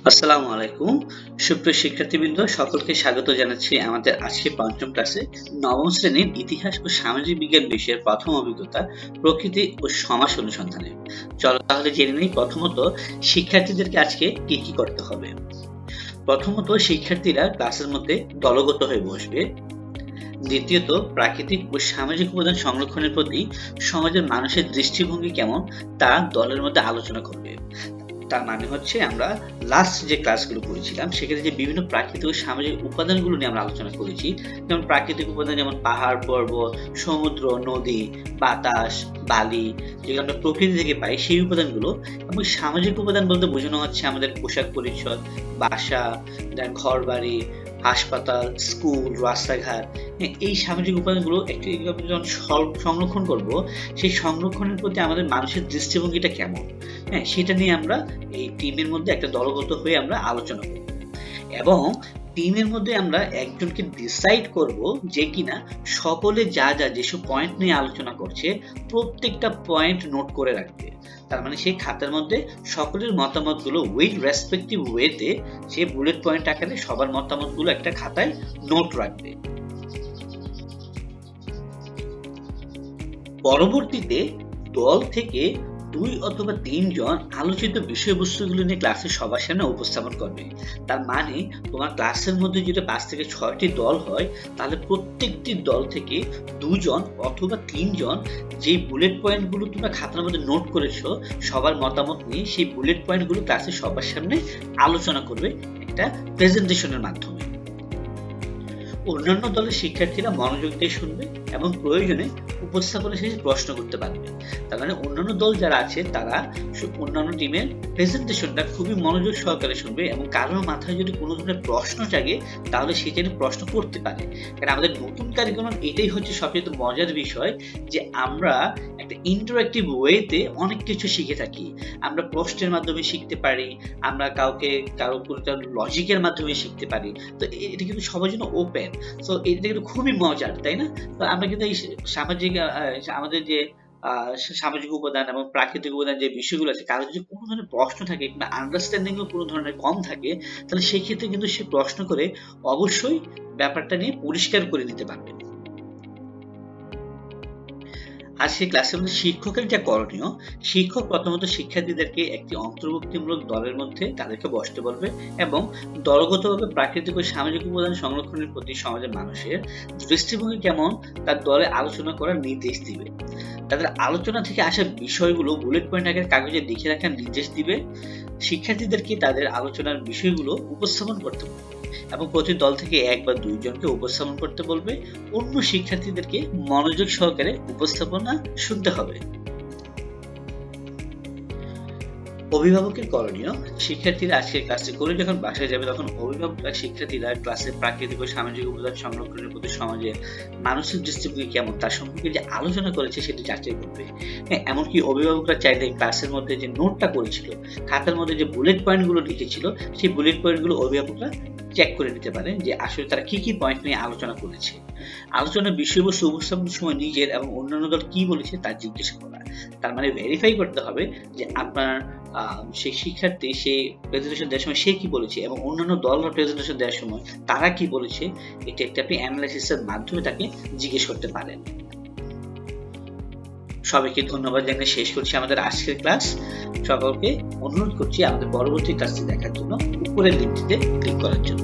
আসসালামু আলাইকুম। সুপ্রিয় শিক্ষার্থীবৃন্দ, সকলকে স্বাগত জানাচ্ছি আমাদের আজকে পঞ্চম ক্লাসে নবম শ্রেণীর ইতিহাস ও সামাজিক বিজ্ঞান বিষয়ের প্রথম অভিজ্ঞতা প্রকৃতি ও সমাজ অনুসন্ধানে। চলো তাহলে জেনে নিই প্রথমত শিক্ষার্থীদেরকে আজকে কি করতে হবে। প্রথমত শিক্ষার্থীরা ক্লাসের মধ্যে দলগত হয়ে বসবে। দ্বিতীয়ত প্রাকৃতিক ও সামাজিক উপাদান সংরক্ষণের প্রতি সমাজের মানুষের দৃষ্টিভঙ্গি কেমন তা দলের মধ্যে আলোচনা করবে। তার মানে হচ্ছে আমরা লাস্ট যে ক্লাসগুলো করেছিলাম সেখানে যে বিভিন্ন প্রাকৃতিক ও সামাজিক উপাদানগুলো নিয়ে আমরা আলোচনা করেছি, যেমন প্রাকৃতিক উপাদান যেমন পাহাড় পর্বত, সমুদ্র, নদী, বাতাস, বালি, যেগুলো আমরা প্রকৃতি থেকে পাই সেই উপাদানগুলো, এবং সামাজিক উপাদান বলতে বোঝানো হচ্ছে আমাদের পোশাক পরিচ্ছদ, বাসা, ঘর বাড়ি, হাসপাতাল, স্কুল, রাস্তাঘাট। এই সামাজিক উপাদানগুলো একটি যখন সংরক্ষণ করব, সেই সংরক্ষণের প্রতি আমাদের মানুষের দৃষ্টিভঙ্গিটা কেমন, সেটা নিয়ে আমরা এই টিমের মধ্যে একটা দলগত হয়ে আমরা আলোচনা করব। এবং টিমের মধ্যে আমরা একজনকে ডিসাইড করব যে কিনা সকলে যা যেসব পয়েন্ট নিয়ে আলোচনা করছে প্রত্যেকটা পয়েন্ট নোট করে রাখবে। তার মানে সেই খাতার মধ্যে সকলের মতামতগুলো উইথ রেসপেক্টিভ ওয়েতে সে বুলেট পয়েন্ট আকারে সবার মতামতগুলো একটা খাতায় নোট রাখবে। পরবর্তীতে দল থেকে 2 অথবা 3 জন আলোচিত বিষয়বস্তুগুলো নিয়ে ক্লাসে সবার সামনে উপস্থাপন করবে। তার মানে তোমার ক্লাসের মধ্যে যদি 5 থেকে 6টি দল হয়, তাহলে প্রত্যেকটি দল থেকে 2 জন অথবা 3 জন যে বুলেট পয়েন্টগুলো তোমরা খাতার মধ্যে নোট করেছো সবার মতামত নিয়ে সেই বুলেট পয়েন্টগুলো ক্লাসে সবার সামনে আলোচনা করবে একটা প্রেজেন্টেশনের মাধ্যমে। অন্যান্য দলের শিক্ষার্থীরা মনোযোগ দিয়ে শুনবে এবং প্রয়োজনে উপস্থাপনা শেষে প্রশ্ন করতে পারবে। তার মানে অন্যান্য দল যারা আছে তারা অন্যান্য টিমের প্রেজেন্টেশনটা খুবই মনোযোগ সহকারে শুনবে, এবং কারোর মাথায় যদি কোনো ধরনের প্রশ্ন জাগে তাহলে সে যেন প্রশ্ন করতে পারে। কারণ আমাদের নতুন কারিকুলাম এটাই হচ্ছে সবচেয়ে মজার বিষয়, যে আমরা একটা ইন্টারঅ্যাক্টিভ ওয়েতে অনেক কিছু শিখে থাকি। আমরা প্রশ্নের মাধ্যমে শিখতে পারি, আমরা কারো লজিকের মাধ্যমে শিখতে পারি। তো এটা কিন্তু সবার জন্য ওপেন। তো এটা কিন্তু খুবই মজার, তাই না? তো আমরা কিন্তু এই সামাজিক আমাদের যে সামাজিক উপাদান এবং প্রাকৃতিক উপাদান যে বিষয়গুলো আছে, কারো যদি কোনো ধরনের প্রশ্ন থাকে কিংবা আন্ডারস্ট্যান্ডিং কোনো ধরনের কম থাকে, তাহলে সেই ক্ষেত্রে কিন্তু সে প্রশ্ন করে অবশ্যই ব্যাপারটা নিয়ে পরিষ্কার করে নিতে পারবে। আজকে ক্লাসের মধ্যে শিক্ষকের যা করণীয়, শিক্ষক প্রথমত শিক্ষার্থীদেরকে একটি অন্তর্ভুক্তিমূলক দলের মধ্যে তাদেরকে বসতে বলবে এবং দলগতভাবে প্রাকৃতিক ও সামাজিক উপাদান সংরক্ষণের প্রতি সমাজের মানুষের দৃষ্টিভঙ্গি কেমন তার দলে আলোচনা করার নির্দেশ দিবে। তাদের আলোচনা থেকে আসা বিষয়গুলো বুলেট পয়েন্ট আকারে কাগজে লিখে রাখার নির্দেশ দিবে। শিক্ষার্থীদেরকে তাদের আলোচনার বিষয়গুলো উপস্থাপন করতে বলবে এবং প্রতি দল থেকে 1 বা 2 জনকে উপস্থাপন করতে বলবে। অন্য শিক্ষার্থীদেরকে মনোযোগ সহকারে উপস্থাপনা শুনতে হবে। অভিভাবকের করণীয়, শিক্ষার্থীরা আজকের ক্লাসটি করে যখন বাসায় যাবে তখন অভিভাবকরা শিক্ষার্থীরা ক্লাসে প্রাকৃতিক ও সামাজিক উপাদান সংরক্ষণের প্রতি সমাজে মানসিক দৃষ্টিভঙ্গি কেমন তার সম্পর্কে যে আলোচনা করেছে সেটি যাচাই করবে। এমনকি অভিভাবকরা চাইলে ক্লাসের মধ্যে যে নোটটা করেছিল, খাতার মধ্যে যে বুলেট পয়েন্টগুলো লিখেছিল, সেই বুলেট পয়েন্টগুলো অভিভাবকরা চেক করে নিতে পারেন যে আসলে তারা কি পয়েন্ট নিয়ে আলোচনা করেছে। আলোচনার বিষয়বস্তু উপস্থাপনের সময় নিজের এবং অন্যান্য দল কি বলেছে তা জিজ্ঞেস করা। তার মানে ভেরিফাই করতে হবে যে আপনার সেই শিক্ষার্থী সেই প্রেজেন্টেশন দেওয়ার সময় সে কি বলেছে এবং অন্যান্য দলরা প্রেজেন্টেশন দেওয়ার সময় তারা কি বলেছে, এটা একটা আপনি অ্যানালাইসিসের মাধ্যমে তাকে জিজ্ঞেস করতে পারেন। সবাইকে ধন্যবাদ জানিয়ে শেষ করছি আমাদের আজকের ক্লাস। সকলকে অনুরোধ করছি আমাদের পরবর্তী ক্লাসটি দেখার জন্য উপরের লিঙ্কটিতে ক্লিক করার জন্য।